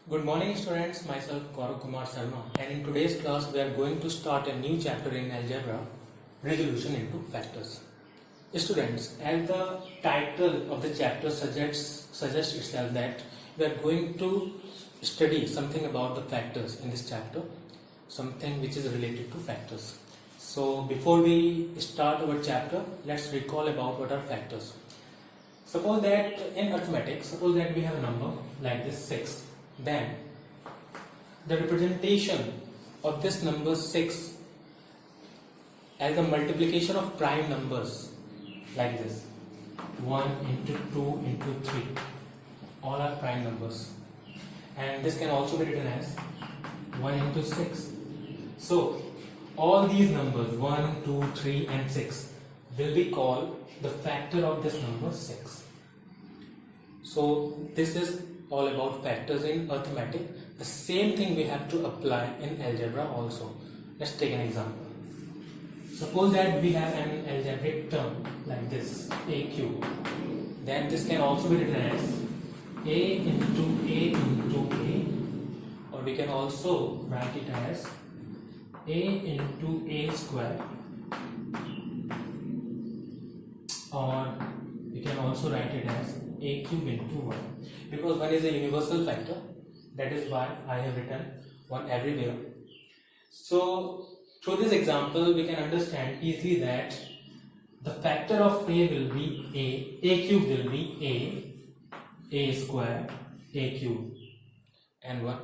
Good morning students, myself Gaurav Kumar Sharma, and in today's class we are going to start a new chapter in algebra, resolution into factors. Students, as the title of the chapter suggests itself that we are going to study something about the factors in this chapter, something which is related to factors. So before we start our chapter, let's recall about what are factors. Suppose that in arithmetic, suppose that we have a number like this 6, then the representation of this number 6 as the multiplication of prime numbers like this 1 into 2 into 3, all are prime numbers, and this can also be written as 1 into 6. So all these numbers 1, 2, 3 and 6 will be called the factor of this number 6. So this is all about factors in arithmetic. The same thing we have to apply in algebra also. Let's take an example. Suppose that we have an algebraic term like this, a cube. Then this can also be written as a into a, or we can also write it as a into a square, or we can also write it as a cube into 1, because 1 is a universal factor. That is why I have written 1 everywhere. So through this example we can understand easily that the factor of a will be a cube will be a square, a cube and 1.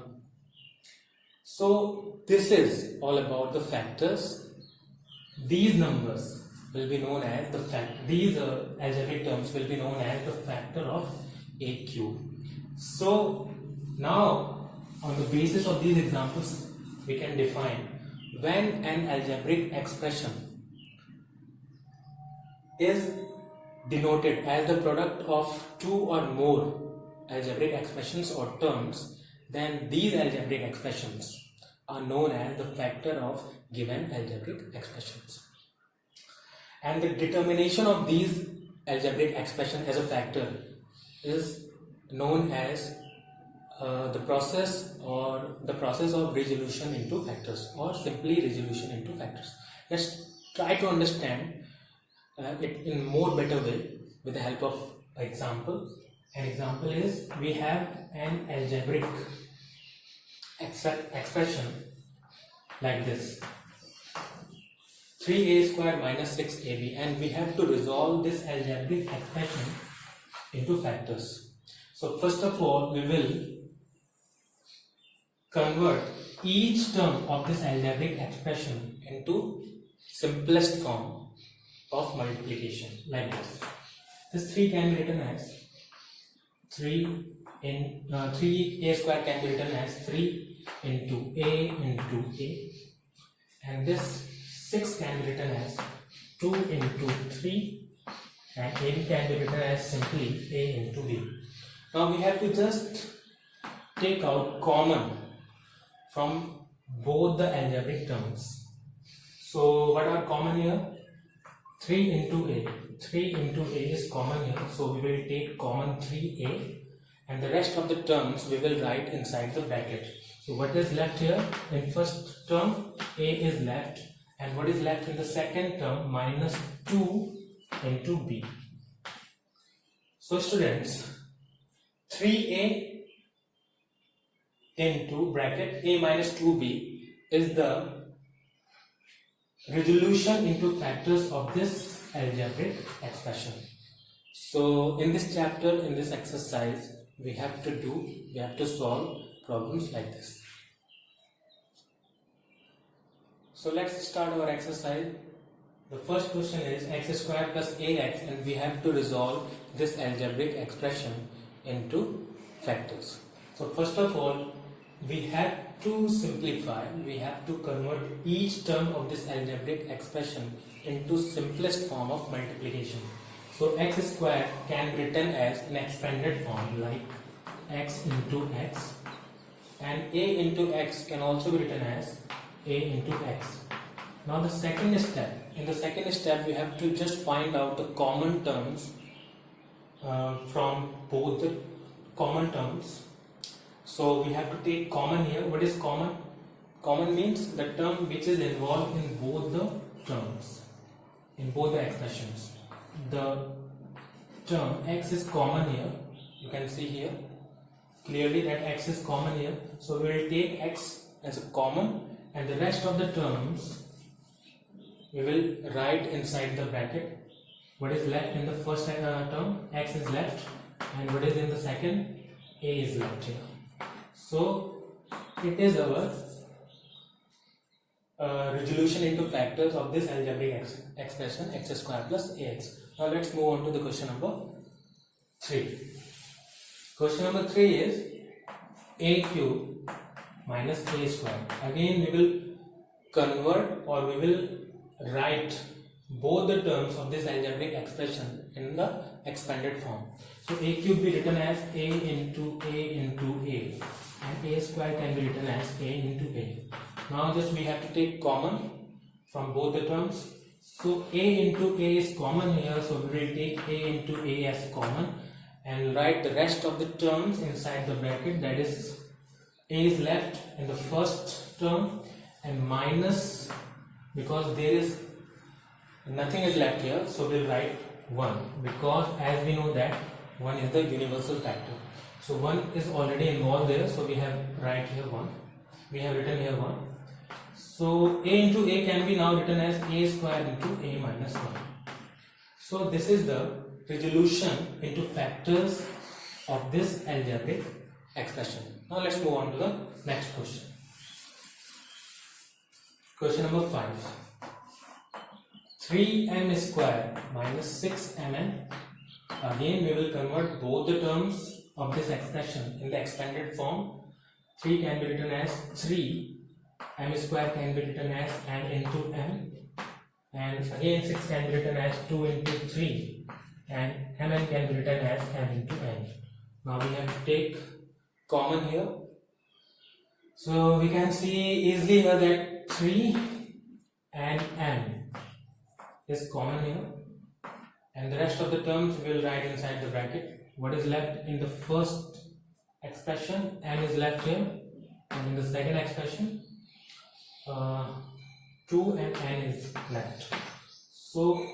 So this is all about the factors. These numbers will be known as these algebraic terms will be known as the factor of a cube. So now on the basis of these examples we can define when an algebraic expression is denoted as the product of two or more algebraic expressions or terms, then these algebraic expressions are known as the factor of given algebraic expressions. And the determination of these algebraic expression as a factor is known as the process of resolution into factors, or simply resolution into factors. Let's try to understand it in more better way with the help of example. An example is we have an algebraic expression like this, 3a square minus 6ab, and we have to resolve this algebraic expression into factors. So first of all we will convert each term of this algebraic expression into simplest form of multiplication like this. This 3 can be written as 3a square can be written as 3 into a, and this 6 can be written as 2 into 3, and AB can be written as simply a into b. Now we have to just take out common from both the algebraic terms. So what are common here? 3 into a is common here, so we will take common 3a, and the rest of the terms we will write inside the bracket. So what is left here? In first term a is left, and what is left in the second term? Minus 2 into b. So students, 3a into bracket a minus 2b is the resolution into factors of this algebraic expression. So in this chapter, in this exercise, we have to solve problems like this. So let's start our exercise. The first question is x square plus ax, and we have to resolve this algebraic expression into factors. So first of all, we have to simplify, we have to convert each term of this algebraic expression into simplest form of multiplication. So x square can be written as an expanded form like x into x, and a into x can also be written as a into x. Now the second step, in the second step we have to just find out the common terms from both the common terms. So we have to take common here. What is common? Common means the term which is involved in both the terms, in both the expressions. The term x is common here. You can see here clearly that x is common here. So we will take x as a common, and the rest of the terms we will write inside the bracket. What is left in the first term? X is left, and what is in the second? A is left here. So it is our resolution into factors of this algebraic expression x square plus ax. Now let's move on to the question number 3. Question number 3 is a cube minus a square. Again we will convert, or we will write both the terms of this algebraic expression in the expanded form. So a cube be written as a into a, and a square can be written as a into a. Now just we have to take common from both the terms. So a into a is common here, so we will take a into a as common and write the rest of the terms inside the bracket. That is, a is left in the first term and minus, because there is nothing is left here, so we'll write 1, because as we know that 1 is the universal factor. So 1 is already involved there, so we have write here 1. We have written here 1. So a into a can be now written as a square into a minus 1. So this is the resolution into factors of this algebraic expression. Now let's move on to the next question. Question number 5. 3m square minus 6mn. Again we will convert both the terms of this expression in the expanded form. 3 can be written as 3, m square can be written as n into m, and again 6 can be written as 2 into 3, and mn can be written as m into n. Now we have to take common here. So we can see easily here that 3 and m is common here, and the rest of the terms we will write inside the bracket. What is left in the first expression? M is left here, and in the second expression 2 and n is left. So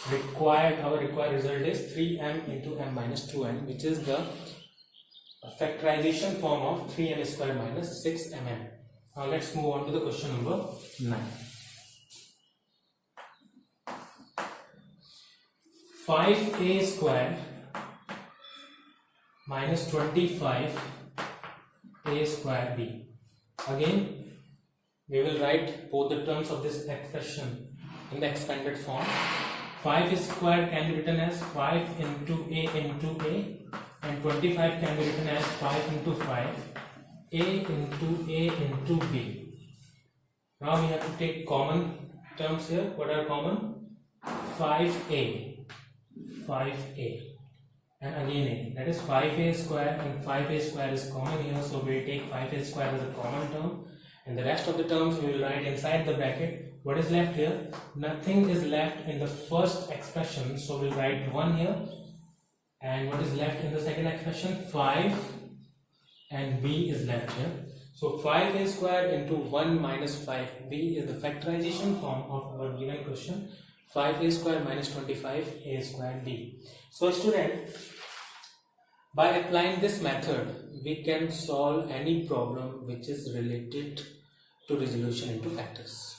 our required result is 3m into m minus 2n, which is the factorization form of 3m square minus 6mn. Now let's move on to the question number 9. 5a square minus 25a square b. Again we will write both the terms of this expression in the expanded form. 5 square can be written as 5 into a, and 25 can be written as 5 into 5, a into b. Now we have to take common terms here. What are common? 5a, and again a. That is 5a square, and 5a square is common here, so we will take 5a square as a common term, and the rest of the terms we will write inside the bracket. What is left here? Nothing is left in the first expression, so we'll write 1 here, and what is left in the second expression? 5, and b is left here. So 5a square into 1 minus 5b is the factorization form of our given question. 5a square minus 25a square b. So student, by applying this method we can solve any problem which is related to resolution into factors.